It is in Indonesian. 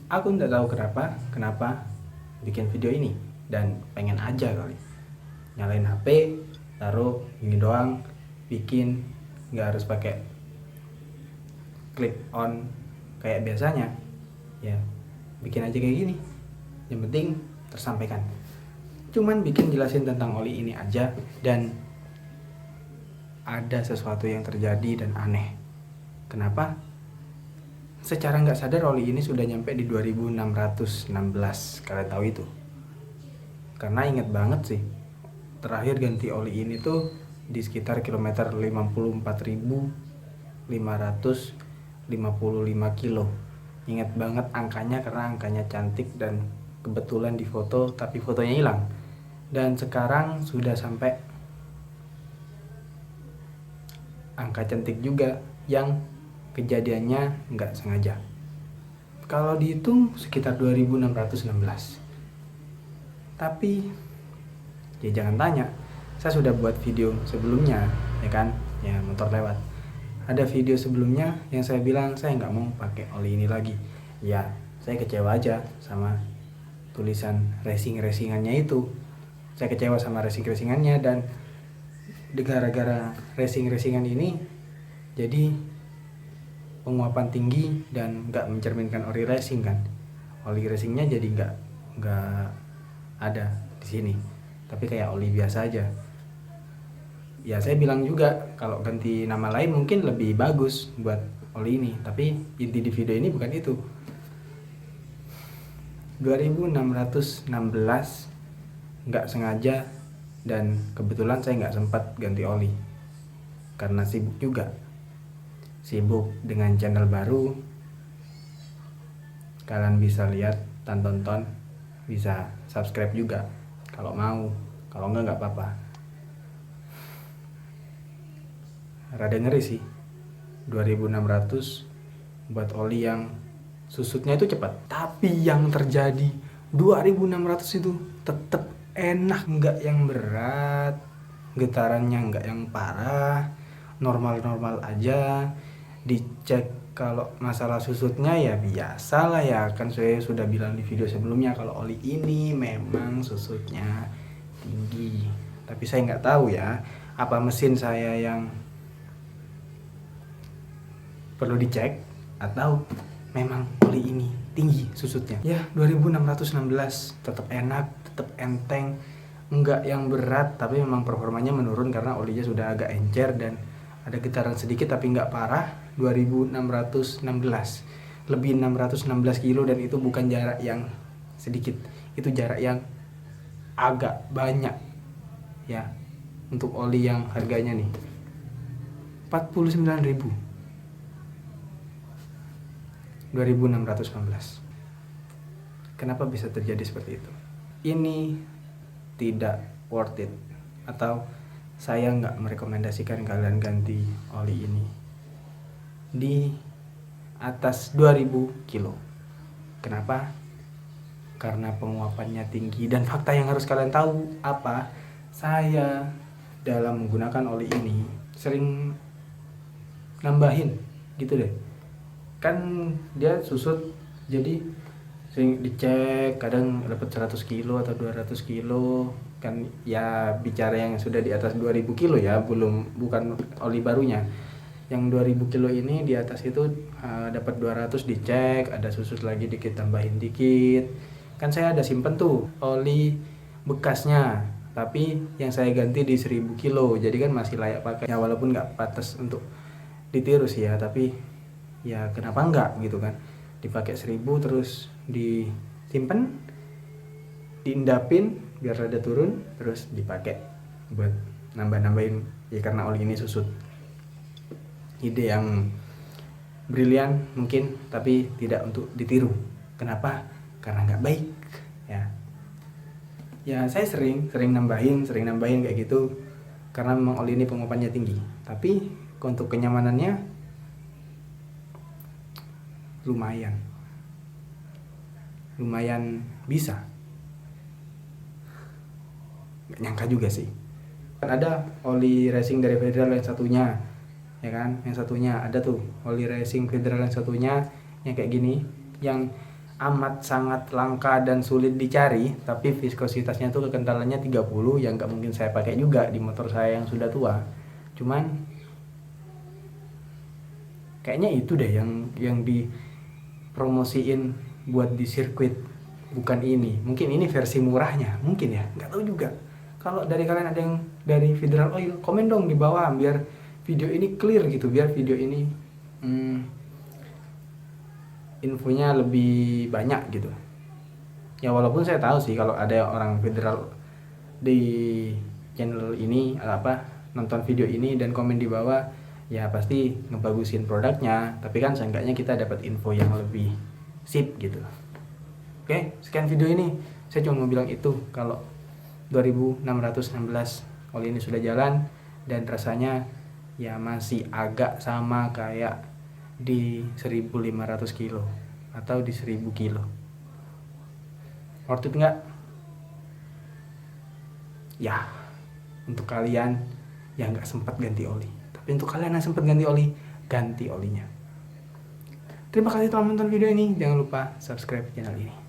Aku nggak tahu kenapa bikin video ini, dan pengen aja kali nyalain HP, taruh ini doang, bikin, nggak harus pakai clip on kayak biasanya. Ya, bikin aja kayak gini. Yang penting tersampaikan. Cuman bikin jelasin tentang oli ini aja, dan ada sesuatu yang terjadi dan aneh. Kenapa? Secara nggak sadar oli ini sudah nyampe di 2616. Kalian tahu itu? Karena inget banget sih, terakhir ganti oli ini tuh di sekitar kilometer 54.555 kilo. Ingat banget angkanya karena angkanya cantik dan kebetulan di foto, tapi fotonya hilang. Dan sekarang sudah sampai angka cantik juga yang kejadiannya nggak sengaja. Kalau dihitung sekitar 2616. Tapi ya jangan tanya, saya sudah buat video sebelumnya, ya kan, ya motor lewat. Ada video sebelumnya yang saya bilang saya nggak mau pakai oli ini lagi. Ya, saya kecewa aja sama tulisan racing-racingannya itu. Saya kecewa sama racing-racingannya, dan gara-gara racing-racingan ini jadi penguapan tinggi dan nggak mencerminkan oli racing kan. Oli racingnya jadi nggak ada di sini, tapi kayak oli biasa aja. Ya saya bilang juga kalau ganti nama lain mungkin lebih bagus buat oli ini, tapi inti di video ini bukan itu. 2616 nggak sengaja, dan kebetulan saya nggak sempat ganti oli karena sibuk juga. Sibuk dengan channel baru. Kalian bisa lihat dan tonton, bisa subscribe juga kalau mau. Kalau nggak apa-apa. Rada ngeri sih, 2600 buat oli yang susutnya itu cepat. Tapi yang terjadi 2600 itu tetap enak, nggak yang berat, getarannya nggak yang parah, normal-normal aja. Dicek kalau masalah susutnya ya biasa lah ya, kan saya sudah bilang di video sebelumnya kalau oli ini memang susutnya tinggi. Tapi saya nggak tahu ya, apa mesin saya yang perlu dicek atau memang oli ini tinggi susutnya. Ya 2616 tetap enak, tetap enteng, enggak yang berat, tapi memang performanya menurun karena olinya sudah agak encer dan ada getaran sedikit tapi nggak parah. 2616 lebih 616 kilo, dan itu bukan jarak yang sedikit, itu jarak yang agak banyak ya untuk oli yang harganya nih 49.000. 2616. Kenapa bisa terjadi seperti itu? Ini tidak worth it, atau saya nggak merekomendasikan kalian ganti oli ini di atas 2000 kilo. Kenapa? Karena penguapannya tinggi, dan fakta yang harus kalian tahu apa? Saya dalam menggunakan oli ini sering nambahin gitu deh. Kan dia susut, jadi sering dicek, kadang dapat 100 kilo atau 200 kilo kan ya, bicara yang sudah di atas 2000 kilo ya, bukan oli barunya. Yang 2000 kilo ini di atas itu dapat 200 dicek, ada susut lagi dikit, tambahin dikit. Kan saya ada simpen tuh oli bekasnya, tapi yang saya ganti di 1000 kilo, jadi kan masih layak pakai ya, walaupun nggak pantas untuk ditiru sih ya, tapi ya kenapa enggak gitu kan, dipakai 1000 terus disimpan, diendapin biar rada turun, terus dipakai buat nambah-nambahin ya, karena oli ini susut. Ide yang brilian mungkin, tapi tidak untuk ditiru. Kenapa? Karena nggak baik ya. Ya saya sering nambahin kayak gitu karena memang oli ini penguapannya tinggi, tapi untuk kenyamanannya lumayan bisa. Nggak nyangka juga sih. Kan ada oli racing dari Federal yang satunya, ya kan, yang satunya ada tuh oli racing Federal yang satunya yang kayak gini, yang amat sangat langka dan sulit dicari, tapi viskositasnya tuh kekentalannya 30, yang nggak mungkin saya pakai juga di motor saya yang sudah tua. Cuman kayaknya itu deh yang dipromosiin buat di sirkuit, bukan ini. Mungkin ini versi murahnya, mungkin ya, nggak tahu juga. Kalau dari kalian ada yang dari Federal Oil, komen dong di bawah biar video ini clear gitu, biar video ini infonya lebih banyak gitu. Ya walaupun saya tahu sih kalau ada orang Federal di channel ini nonton video ini dan komen di bawah, ya pasti ngebagusin produknya, tapi kan seenggaknya kita dapat info yang lebih sip gitu. Oke, sekian video ini. Saya cuma mau bilang itu, kalau 2616 oli ini sudah jalan dan rasanya ya masih agak sama kayak di 1500 kilo atau di 1000 kilo. Worth it nggak? Ya, untuk kalian yang nggak sempat ganti oli. Tapi untuk kalian yang sempat ganti oli, ganti olinya. Terima kasih telah menonton video ini. Jangan lupa subscribe channel ini.